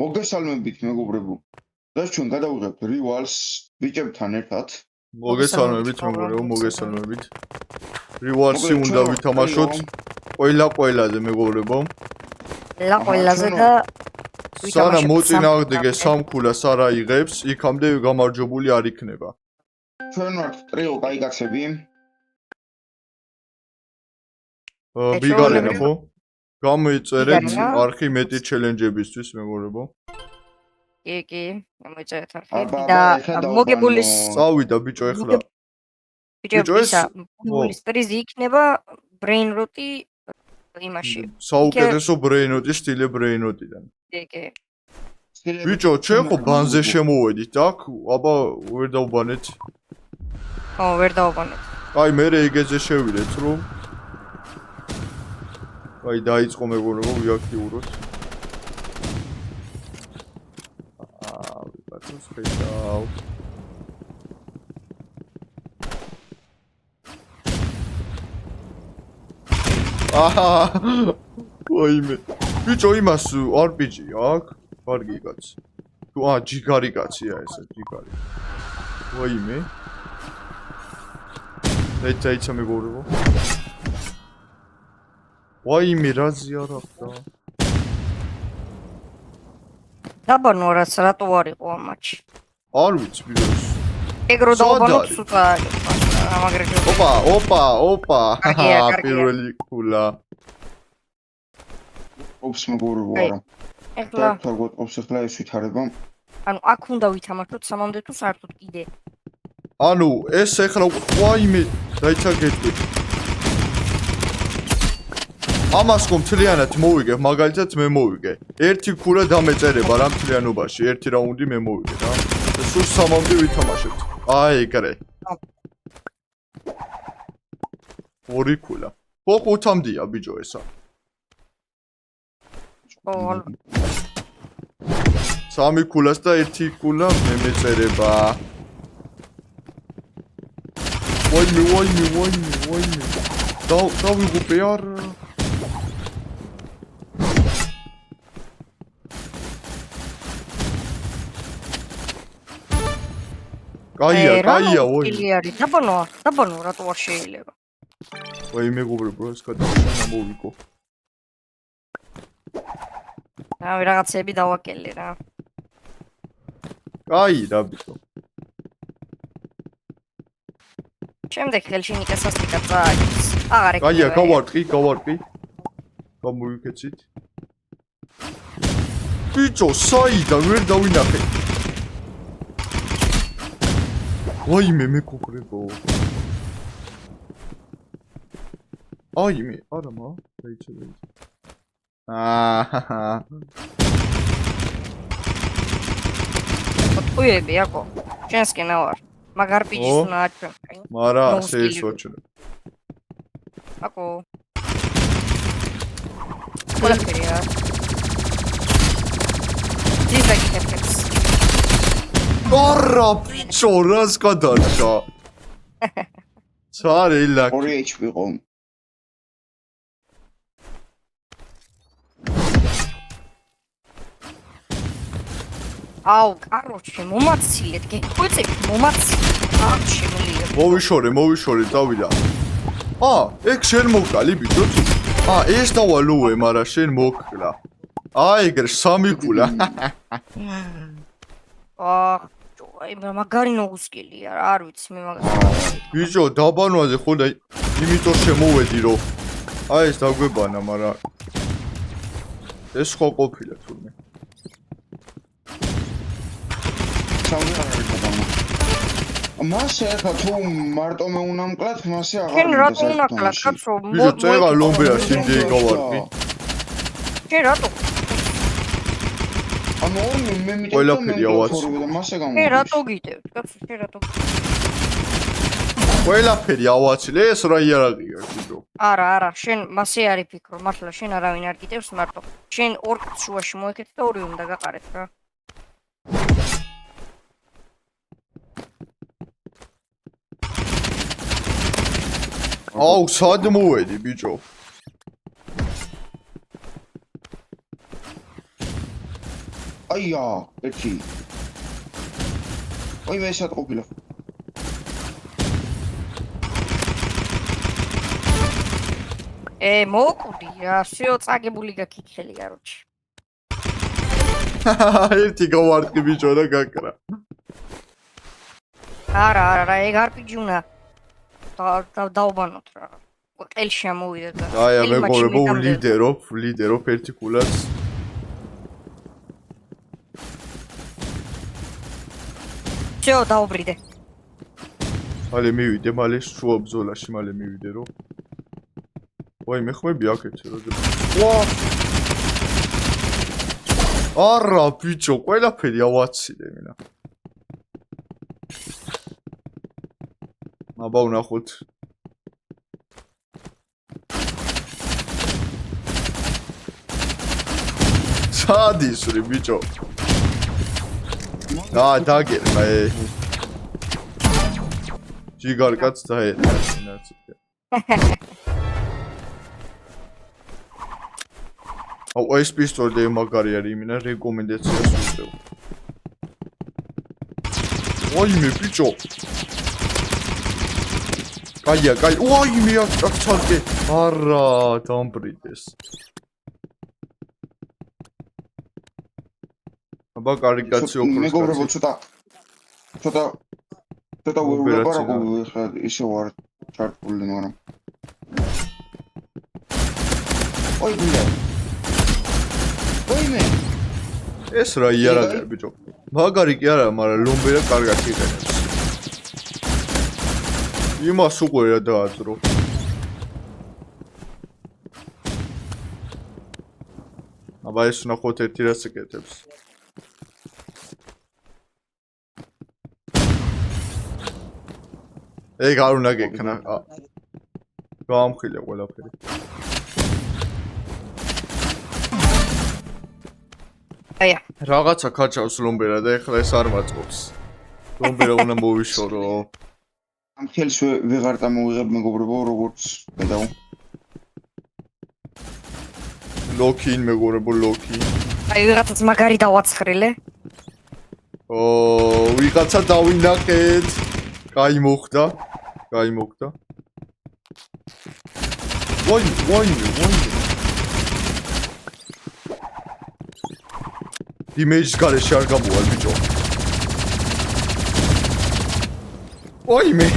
მოგესალმებით მეგობრებო. და ჩვენ გადავიღებთ რივალს ბიჭებთან ერთად. მოგესალმებით მეგობრებო, მოგესალმებით. რივალსი უნდა ვითამაშოთ ყველაზე მეგობრებო. ყველაზე და სანამ მოწინააღმდეგე სამქულას არ აიღებს, იქამდე გამარჯვებული არ იქნება. ჩვენ ვართ ტრიო კაიკაცები. ბიგარენა ხო? გამოიწერეთ არხი მეტი ჩელენჯებისთვის მეგობრებო. კი, გამოიწერეთ არხი და მოგებულის წავიდა ბიჭო ეხლა. ბიჭო, მოგებულის პრიზი იქნება brain rot-ი იმაში. საუკეთესო brain rot-ი სტილე brain rot-იდან. კი. ბიჭო, ჩვენ ხო ბანზე შემოვედით, აქ აბა ვერ დავბანეთ. ვერ დავბანეთ. აი მე ეგეზე შევიდეთ რომ აი დაიწყო მეგობრებო ვიაქტიუროთ. ვიბათოს ხედავ. ვაიმე. ბიჭო იმას RPG აქ კარგი კაცი. ჯიგარი კაცია ესე ჯიგარი. ვაიმე. ეცაიცა მეგობრებო. ვაიმე რაზია რა ხდა? დაბანო რაც რატო არ იყო ამ მატჩი? არ ვიცი ბიჭოს. ეგრო დავბანო ცოტა ამაგრეთო. ოპა. პირველი კულა. ოფს მეგობრებო არა. ეხლა თორგოთ ოფს ეხლა ეს ვითარება. ანუ აქ უნდა ვითამაშოთ სამამდე თუ საერთოდ კიდე. ანუ ეს ეხლა ვაიმე დაიცაგეთ. ამას ხომ მთლიანად მოვიგე, მაგალითად მე მოვიგე. ერთი ქულა დამეწერება რა მთლიანობაში, ერთი რაუნდი მე მოვიგე რა. სულ სამამდე ვითამაშებთ. აი ეგრე. ორი ქულა. ხო 5-მდეა ბიჭო ესა. სამი ქულას და ერთი ქულა მე მეწერება. ვაიმე. დავიღუპე არ. კაია, ვაი. დაბანო, რატო არ შეიძლება? ვაი მეგობრებო, ეს გადაშანა მოვიკო. აი რაღაცები დავაკელე რა. კაი რა ბიჭო. შემდეგ ხელში ნიკასასტიკა წააგებს. აღარ ეკ. კაია, გავარტყი. გამოვიქეცით. ბიჭო, საიდან ვერ დავინახე. ვაიმე მეგობრებო. აიმე, არა მა, დაიჭერე. ოტყუები აკო. ჩვენსკენ ავარ. მაგარ პიჯის უნდა აჩვენ. მარა ასე ის ვაჩვენ. აკო. ყველაფერია. დიზაიქებს. არა ბიჭო, რას გადარჩა? ცარელა. 2 HP ყო. აუ, კაროჩე, მომაცილეთ, გეყვეწებით, მომაცილეთ. შემიძლია. მოვიშორე, დავიდა. ეგ შენ მოკალი ბიჭო. ეს დავალუე, მაგრამ შენ მოკლა. ეგრე სამი ქულა. აი, მაგარი ნოუსკილია, არ ვიცი მე მაგას. ბიჭო, დაბანვაზე ხო და იმიტომ შემოვედი რომ ეს დაგვებანა, მაგრამ ეს ხო ყოფილა თურმე. მასე ახლა თუ მარტო მე უნდა მკლათ, მასე აღარ. შენ რატო უნდა კლათ, კაცო? ბიჭო, წეღა ლომბერა შინჯი გავარდი. შენ რატო? ანუ მე მიტყვი ყველაფერი ავაც. შენ რატო გიტევ? კაცო, შენ რატო? ყველაფერი ავაცილე, ეს რა იარაღია ბიჭო. არა, შენ მასე არის ფიქრო, მართლა შენ არავინ არ გიტევს მარტო. შენ ორ შუაში მოეკეთ და ორი უნდა გაყარეთ რა. აუ, სად მოვედი ბიჭო? აია, ერთი. აი მე ესად ყოფილა. მოკვდი რა, всё წაგებული გაქიქელი კაროჩი. ერთი გავარტყი ბიჭო და გაკრა. არა, ეგ RPG უნდა დაუბანოთ რა. ყელში ამოვიდა და. აი, მეგობრებო, ლიდერობ ერთი კულაც. всё, დაუბრიდე. მალე მივიდე, მალე შუა ბრძოლაში მალე მივიდე რო. ვაი, მე ხმები აქეთ როდება. ვა! არა, ბიჭო, ყველაფერი ავაცილე მინა. აბა ვნახოთ. სადისური ბიჭო. დაგერმა ჯიგარკაც დაერმა ნაცი. აუ ეს პისტოლი მაგარი არის იმინა რეკომენდაციას ვუწევ. ვაიმე ბიჭო. კაია, ვაიმე აქ ჩარგე. არა, დამბრიდეს. აბა კარიკაციო პროსტაცია. მეგობრებო, ცოტა ვეუბნებარაკო ხა ისე ვარ ჩართული მაგრამ. ოი ბიჭო. ოიმე. ეს რა იარაღია ბიჭო. მაგარი კი არა, მაგრამ ლომბერა კარგად იყენებს. იმას უკვე რა დააძრო. აბა ეს ნახოთ ერთი რას ეკეთებს. ეგ არ უნდა გექნა. გაამხილე ყველაფერი. აია. რაღაცა ქაჩავს ლომბერა და ეხლა ეს არ მაწყობს. ლომბერა უნდა მოვიშორო. ამ ხელს ვეღარ დამოვიღებ მეგობრებო, როგორც გადაუ. ლოკინ მეგობრებო, ლოკი. აი ვიღაცაც მაგარი დავაცხრილე. ვიღაცა დავინახეთ. კაი მოხდა. ვაი. იმეჯს გარეშე არ გამოვალ ბიჭო. ვაიმე.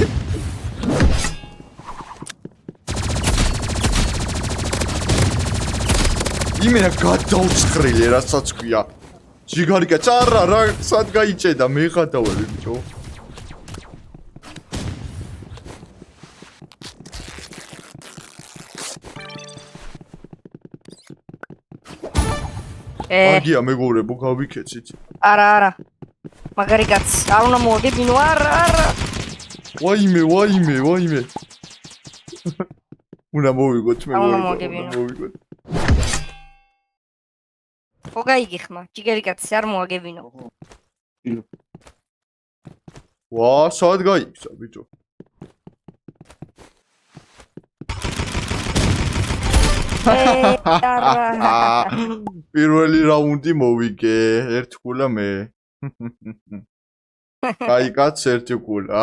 იმენა გადაუცხრილე რასაც ქვია. ჯიგარიკა წარა რა სად გაიჭედა მე ხადავები ბიჭო. აგია მეგობრებო გავიქეცით. არა. მაგარი კაცი, არ უნდა მოვაგებინო, არა. ვაიმე. უნდა მოვიგოთ მეგობრებო. ხო გაიგიხმა, ჯიგარი კაცი არ მოვაგებინო. ვა, სად გაიქცა ბიჭო. პირველი რაუნდი მოვიგე, ერთ კულა მე. კაი კაც ერთი კულა.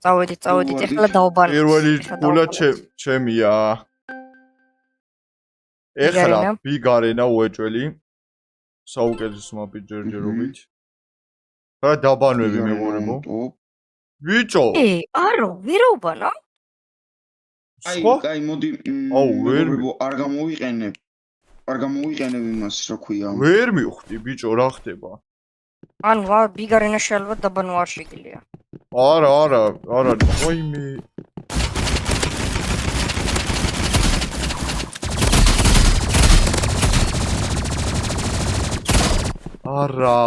წავედით, ეხლა დავბანე. პირველი კულა ჩემია. ეხლა ბიგარენა უეჭველი. საუკეთესო მაპი ჯერჯერობით. რა დაბანვები მეგობრებო. ბიჭო. არო, ვერაუბანა? აი, მოდი. მეგობრებო, არ გამოვიყენებ იმას, რა ქვია. ვერ მივხვდი ბიჭო, რა ხდება? ანუ ბიგარენა შეიძლება დაბანო არ შეგიძლია. არა, ვაიმე. არა.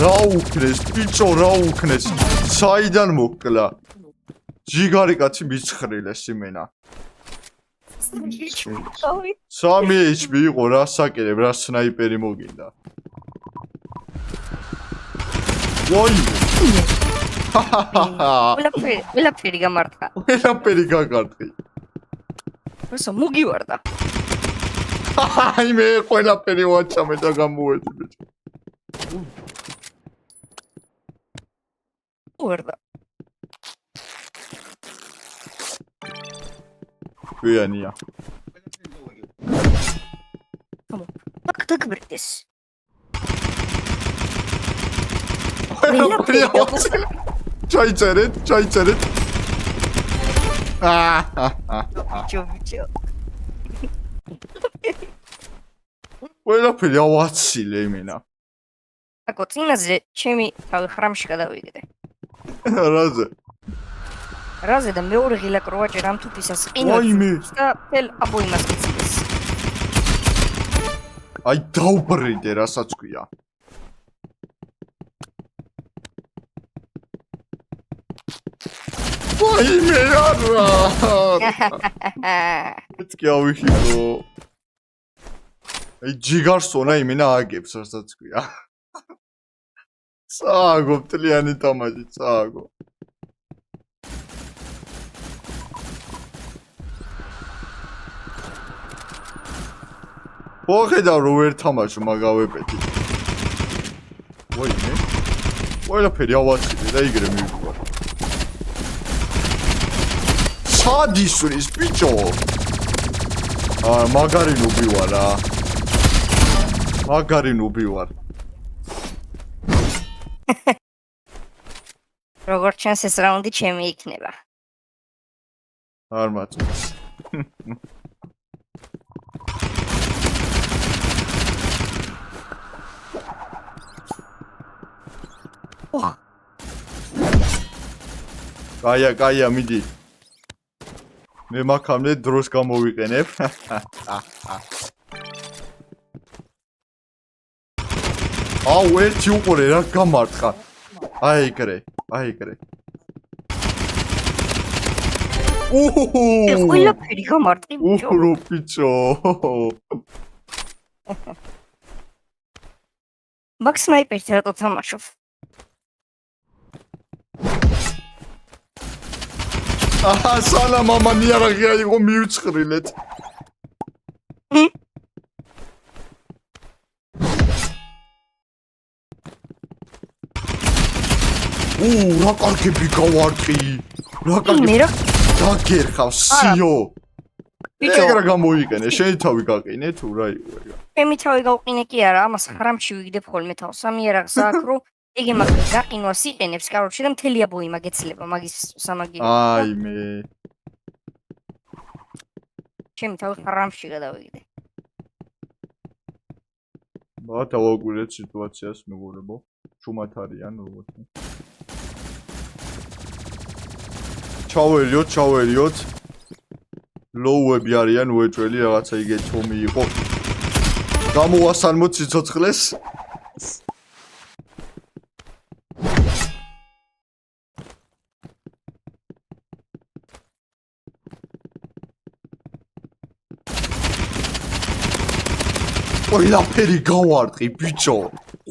რა უკნეს, ბიჭო, რა უკნეს. საიდან მოკლა? ჯიგარი კაცი მიცხრილეს იმენა. 3 HP იყო რა საკერებ, რა სნაიპერი მოგინდა. ვაი. ველაფერი გამარტყა. ველაფერი გაგარტყი. რასო მოგივარდა. აი მე ყველაფერი ვაჩამე და გამოვედი ბიჭო. ვერდა. ვიანია. Come on. Bak დაგბრდეს. ჩაიწერეთ. ბიჭო. ყველაფერი ავაცილე იმენა. აკო წინაზე ჩემი თავი ხრამში გადავიგდე. რაზე და მეორე ღილა კროვაჭერ ამ თუფისას ყინავს და თელ აბოიმას გიწევს. აი დაუბრიდე რასაც ქვია. ვაიმე არა. ეთქი ავიხილო. აი ჯიგარსონა იმენა აგებს რასაც ქვია. წააგო მთლიანი თამაში წააგო. მოხედავ რომ ვერ თამაშო მაგავებეთი. ვაიმე. ყველაფერი ავაცილე და იგრე მივიყვარ. სადისuris ბიჭო. მაგარი ნუბი ვარ რა. მაგარი ნუბი ვარ. როგორც ჩანს ეს რაუნდი ჩემი იქნება. არ მაწვდის. კაია მიდი. მე მაგამდე დროს გამოვიყენებ. აუ ერთი უყურე რა გამარტყა. აი ეგრე. ყველაფერი გამარტყი ბიჭო. უჰუ ბიჭო. მაგ სნაიპერს რატო თამაშობ? სალა მამა ნიარაღია იყო მივიწყრილეთ. რა კარგები გავარტყი. რა კარგი. დაგერხავ სიო. ბიჭო, ეგრე გამოიყენე, შენი თავი გაყინე თუ რა იყო ეგ. ჩემი თავი გავყინე კი არა, ამას ხრამში ვიგდებ ხოლმე თავს. სამიერაღს აქ რო ეგ იმას გაყინვას იყენებს, კაროჩე და მთელი აბოიმა გეცლება მაგის სამაგიერო. აი მე. ჩემი თავი ხრამში გადავიგდე. დავაკვირდეთ სიტუაციას მეგობრებო. შუმათ არიან როგორც. ჩავერიოთ. ლოუები არიან უეჭველი რაღაცა იგეთ თომი იყო. გამოვასალმოთ სიცოცხლეს. ყველაფერი გავარტყი ბიჭო.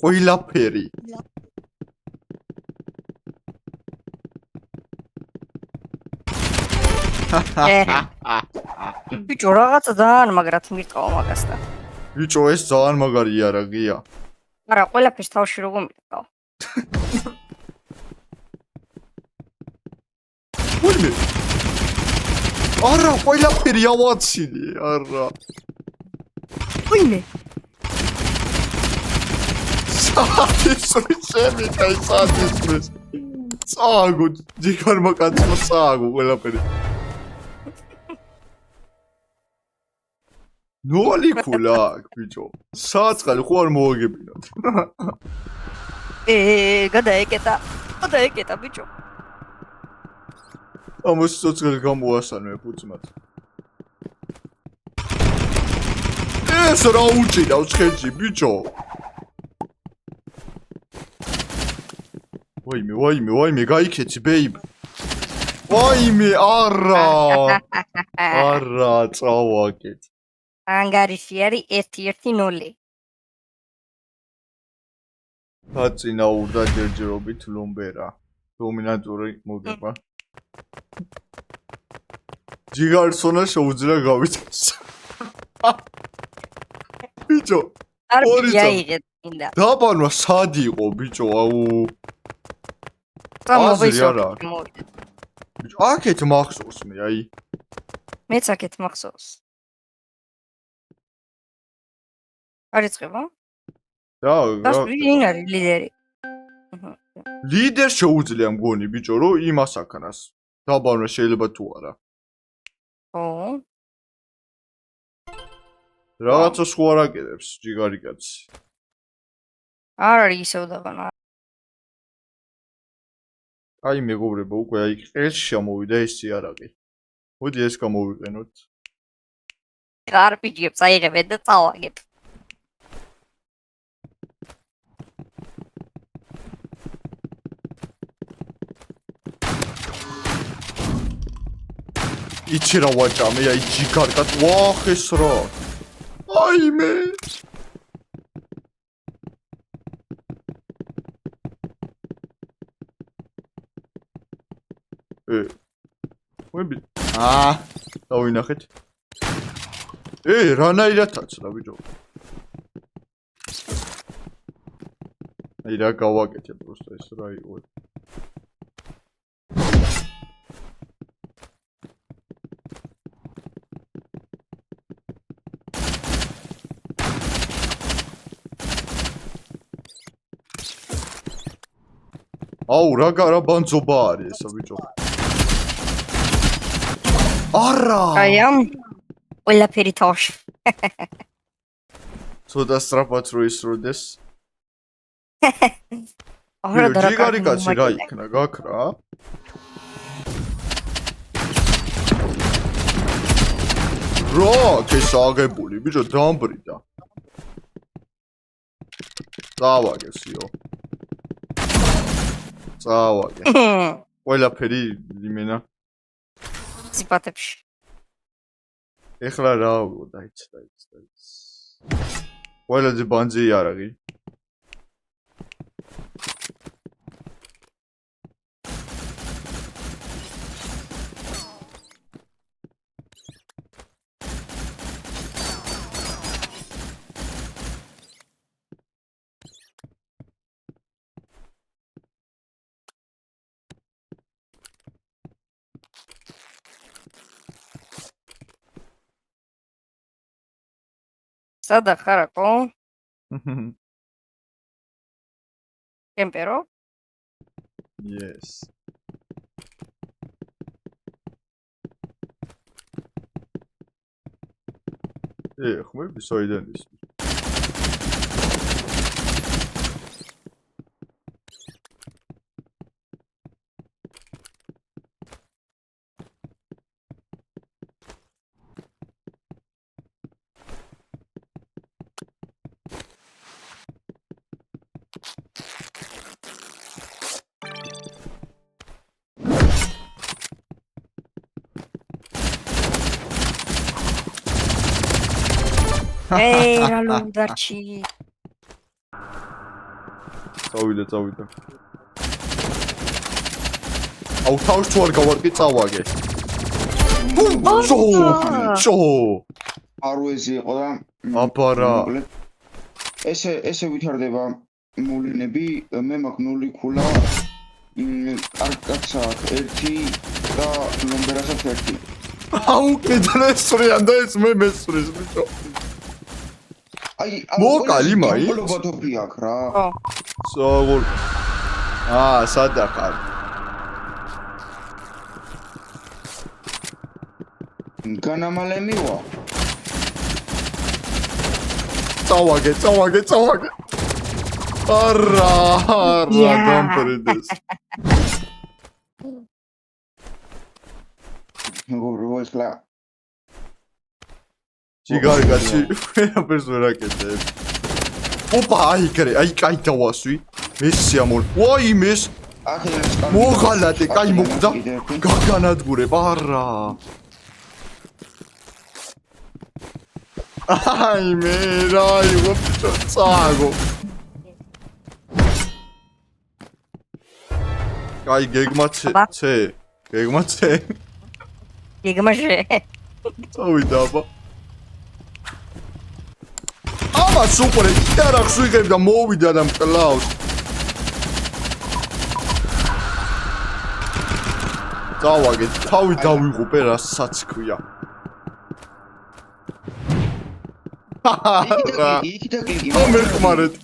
ყველაფერი. ბიჭო რაღაცა ძალიან მაგრად მირტყავა მაგასთან. ბიჭო ეს ძალიან მაგარი იარაღია. არა ყველაფერს თავში როგორ მირტყავა. ვაიმე. არა ყველაფერი ავაცილე არა. ვაიმე. სადისuris. წააგო ჯიგარმა კაცმა წააგო ყველაფერი. ნოლი ქულა ბიჭო. საწყალი ხო არ მოვაგებინოთ. გადაეკეტა ბიჭო. ამას სოციალ გამოვასალმე ფუძმად. ეს რა უჭირავს ხელში ბიჭო. ვაიმე გაიქეცი ბეიბ. ვაიმე არა წავაკეთ. ანგარიში არის 1-1-0. დაწინაურდა ჯერჯერობით ლომბერა. დომინანტური მოგება. ჯიგარსონა შეუძლია გავიცეს. ბიჭო, არ ორი წამი. მიიღეთ ინდა. დაბანვა სად იყო ბიჭო, აუ. აზრი არა. ბიჭო, აქეთ მახსოვს მე, აი. მეც აქეთ მახსოვს. არ იწყება? და ვინ არის ლიდერი? ლიდერ შეუძლია მგონი ბიჭო, რომ იმას აქნას. დაბანვა შეიძლება თუ არა. ო, რაღაცა სხვა არ აკეთებს ჯიგარი კაცი. არ არის ისევ დაბანა. აი მეგობრებო, უკვე აი ყელში ჩამოვიდა ეს იარაღი. მოდი ეს გამოვიყენოთ. RPG-ებს აიღებენ და წავაგებ. იცი რა ვაჭამე, აი ჯიგარკაც, ვახ ეს რა. აი მე. ვები. დავინახეთ. რანაირად აცდა ბიჭო. აი რა გავაკეთე პროსტა ეს რა იყო. აუ რა ბანძობა არის ესა ბიჭო. არა. აი ამ ყველაფერი თავში. ცოტა სწრაფად რო ისროდეს. არა და რა ჯიგარი კაცი რა იქნა, გაქრა? რა, ეს აგებული ბიჭო დამბრიდა. წავაგესიო. წავაგე. ყველაფერი იმენა. სიფათებში. ეხლა რა დაიწყდა. ყველაზე ბანძი იარაღი. სადა ხარაკო? კემპერო? Yes. ხმები საიდან ის? რა ლუნდარჩი. წავიდა. აუ თავს თუ არ გავარკი წავაგე. ჩო. არუეზი იყო და აბარა. ესე ვითარდება მოვლენები, მე მაქვს 0 ქულა, არკაცა 1 და ლომბერასაც 1. აუ კიდრესრიან და ეს მე მესრის ბიჭო. აი მოკალი მაინც. ბოლობათოფი აქვს რა. საგულ. სადახარ. განამალე მივა. წავაგე. არა, დამფრინდეს. მეგობრებო ესლა ჯიგარი კაცი, ვერაფერს ვერ აკეთებ. ოპა, აი კაი დავასვი. მესია მოლ. ვაი მეს. მოღალატე, კაი მოკვდა. გაგანადგურებ, არა. აი მე რა იყო წაგო. კაი გეგმაცე. გეგმაშე. წავიდა აბა. ამას უყურე, იტარახს ვიღებ და მოვიდა და მკლავს. დავაგეთ, თავი დავიღუპე, რასაც ქვია. იქით აკინგი. მომეხმარეთ.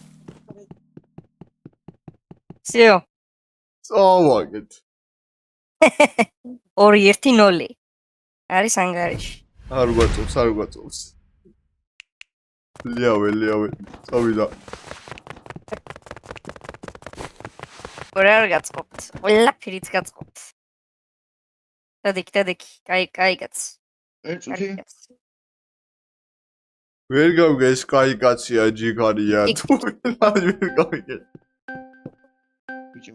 всё. დავაგეთ. 2-1-0. არის ანგარიში. არ გვაწევს. ლიავე. წავიდა. რა არ გაწყობთ? ყველაფერიც გაწყობთ. დადიქ. კაი კაც. ეცუთი. ვერ გავიგე ეს კაი კაცია ჯიგარია თუ ვერ გავიგე. ბიჭო.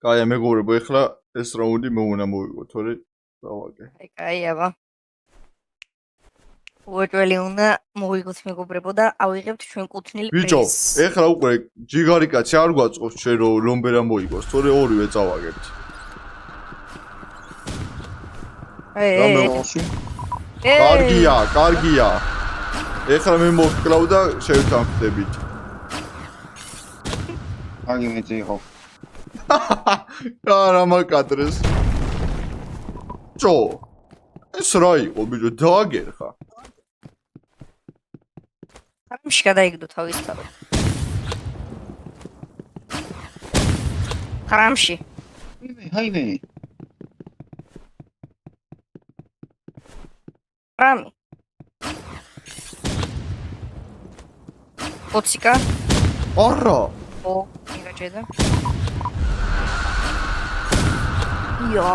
კაი მეგობრებო, ეხლა ეს რაუნდი მეუნა მოვიგო, თორე დავაგე. კაი აბა. უეჭველი უნდა მოვიგოთ მეგობრებო და ავიღებთ ჩვენ კუთვნილ ბიჭო, პრიზს. ეხლა უკვე ჯიგარი კაცი არ გვაწყობს ჩვენ რომ ლომბერა მოიგოს, თორე ორივე წავაგებთ. კარგია. ეხლა მე მოვკლავ და შევთანხმდებით. აგი მეც იყო. არა მაკადრეს. ეს რა იყო ბიჭო, დააგერხა. ხარამში გადაიგდო თავის თავი. ხარამში. ჰაიმე. რამი. ოციკა. არა. მიგაჭედა. იო.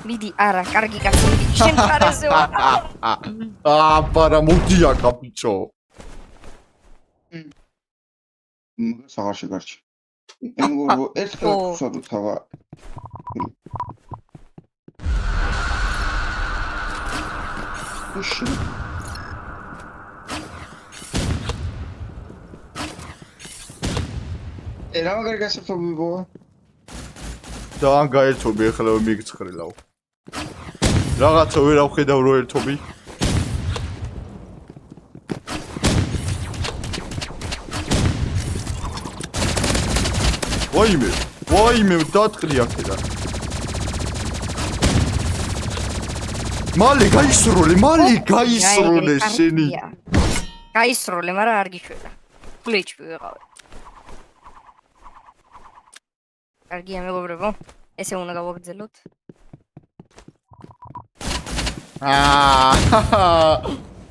მიდი არა, კარგი კაცი, მიდი შენ ხარაზე ვარ. აბარა მოდიაკა ბიჭო. მაგას აღარ შეგარჩი. მეგობრო, ეს კაცო თავა. უშ. რა მაგარი გასართობი ბოა? და ან გაერთობი ახლა მიგცხრილავ. რაღაცა ვერ ავხედავ რო ერთობი. ვაიმე, დატყრი აქედან. მალე გაისროლე შენი. გაისროლე, მაგრამ არ გიშვედა. ფლეჩი ვიყავ. კარგია მეგობრებო, ესე უნდა გავაგრძელოთ.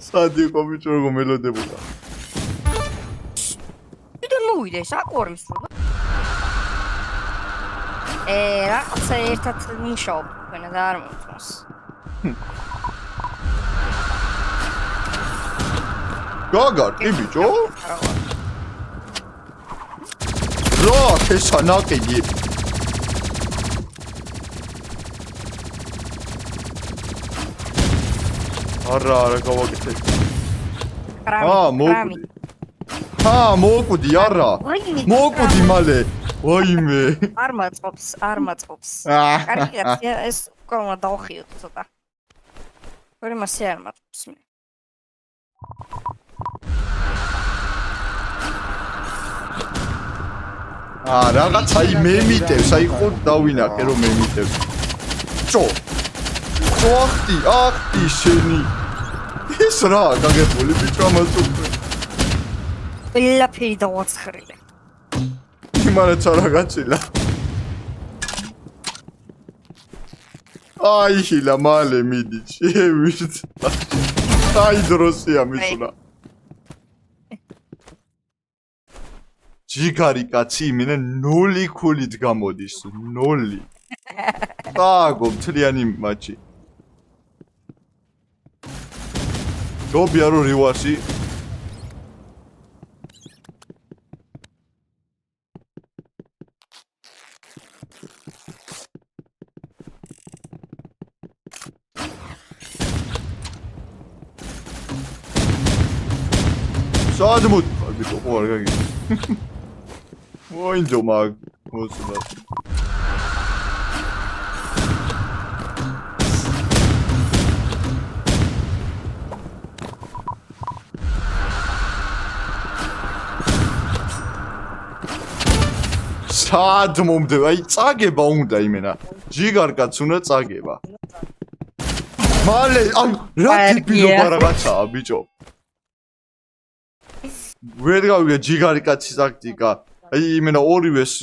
სად იყო ბიჭო როგორ მელოდებოდა. ვიდან მოვიდა ეს აკوار მსრულა. რაღაცა ერთად მუშაობ, თქვენა და არ მომწონს. გაგარკი ბიჭო? რა, ესა ნაკიდი. არა გავაკეთე. მოკვდი არა. მოკვდი მალე. ვაიმე. არ მაწყობს. კარგი კაცია, ეს უკვე უნდა დავხიოთ ცოტა. ვერ მასე არ მაწყობს მე. რაღაც აი მემიტევს, აი ხო დავინახე რომ მემიტევს. ახტი შენი. ეს რა გაგებული ბიჭო ამას უკვე. ყველაფერი დავაცხრილე. იმანაც არა გაცილა. აი ჰილა მალე მიდი, შევიდ. აი დროსია მისულა. ჯიგარი კაცი იმენა 0 ქულით გამოდის, 0. დააგო მთლიანი მატჩი. გობია რო რივარში. სადმოთ ბიჭო, ხო არ გაგი. მოინდო მაგ მოსულა. სად მომდება? აი წაგება უნდა იმენა. ჯიგარკაც უნდა წაგება. მალე, აი რა ტიპილობა რაღაცაა, ბიჭო. ვერ გავიგე ჯიგარი კაცის ტაქტიკა. აი იმენა ორივეს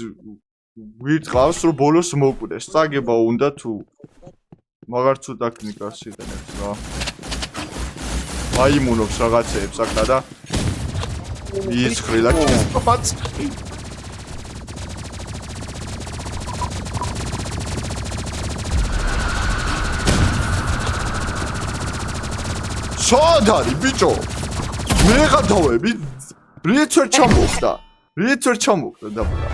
ვირტყავს რომ ბოლოს მოკვდეს. წაგება უნდა თუ მაგარ თუ ტაქტიკას იყენებს რა. აიმუნობს რაღაცეებს აკდა და იცხრილა ჩესპაც. სად არის ბიჭო? მე გადავები რიცერ ჩამოხდა დაბლა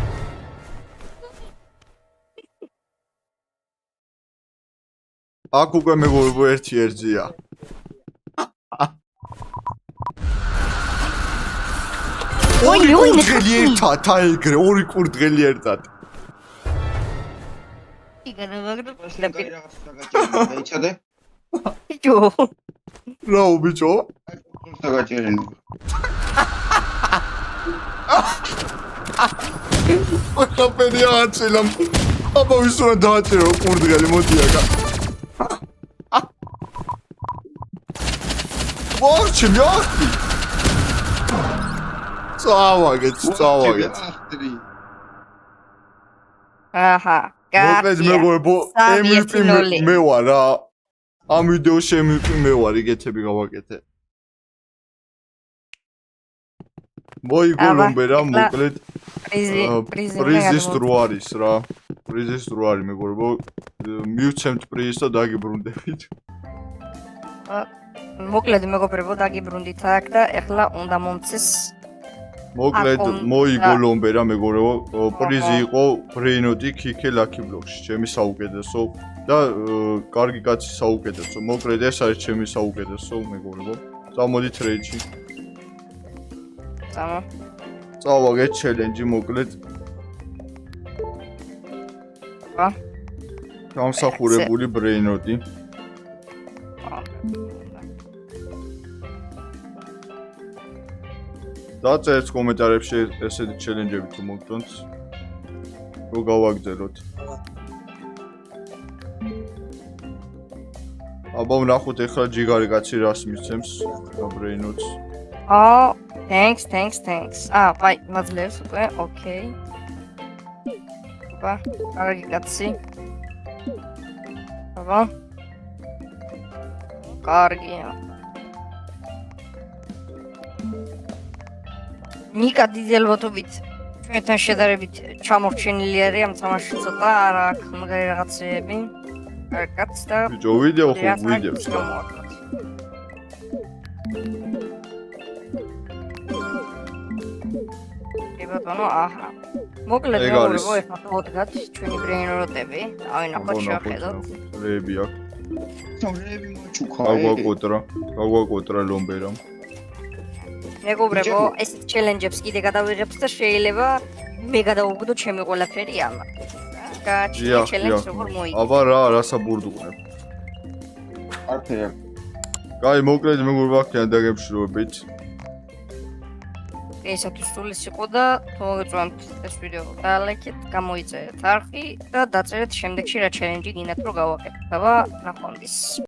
აქ უკვე მეგობრებო ერთი ერთია ორი კურდღელი ერთად აიგრე ორი კურდღელი ერთად იცადე? ბიჭო რა ბიჭო? დაგაჭერენი. აკაპერი აცილამ აბა ვის უნდა დააჭერო კურდღელი მოდი აკა ვარჩი მიახტი წავაგეთ აჰა მოკლედ მეგობრებო MVP მე ვარ რა ამ ვიდეოში MVP მე ვარ იგეთები გავაკეთე მოიგულობერა მოკლედ პრიზის დრო არის რა პრიზის დრო არის მეგობრებო მივცემთ პრიზს და დაგიბრუნდებით მოკლედ მეგობრებო დაგიბრუნდით აქ და ეხლა უნდა მომცეს მოკლედ მოიგულობერა მეგობრებო პრიზი იყო ბრეინოდი ქიქე ლაკი ბლოქში ჩემი საუკეთესო და კარგი კაცი საუკეთესო მოკლედ ეს არის ჩემი საუკეთესო მეგობრებო წამოდით რეიჯი წავაგეთ ჩელენჯი მოკლედ გამსახურებული ბრეინოდი დაწერთ კომენტარებში ესეთი ჩელენჯები თუ მოგწონთ რომ გავაგზავნოთ აბა ვნახოთ ეხლა ჯიგარი კაცი რას მისცემს ბრეინოდს thanks. Vai, mazliet super, okay. Va, ragazzi. Va. Კარგი. ნიკა დიზელბოტობით ჩვენთან შედარებით ჩამორჩენილი არის ამ თამაში ცოტა არა აქვს მაგარი რაღაცეები. კარგად და ბიჭო ვიდეო ხო ვიდეოს. ბატონო, აჰა. მოკლედ მეგობრებო, ეხლა მოვდგათ ჩვენი ბრეინროტები. დავინახოთ შევხედოთ. რეები აქვს. რეები მოჩუქა. გაგვაკოტრა ლომბერამ. მეგობრებო, ეს ჩელენჯებს კიდე გადავიღებთ და შეიძლება მე გადავუგდო ჩემი ყველაფერი ამა. გაჩი ჩელენჯს როგორ მოიგე. აბა რა საბურდუყნებ. არაფერი. გაი მოკლედ მეგობრებო, აქედან დაგემშვიდობებით. ესათვის სულის იყო და თუ მოგეწონთ ეს ვიდეო დალაიქეთ, გამოიწერეთ არხი და დაწერეთ შემდეგში რა ჩელენჯი გინდათ რომ გავაკეთოთ. აბა, ნახვამდის.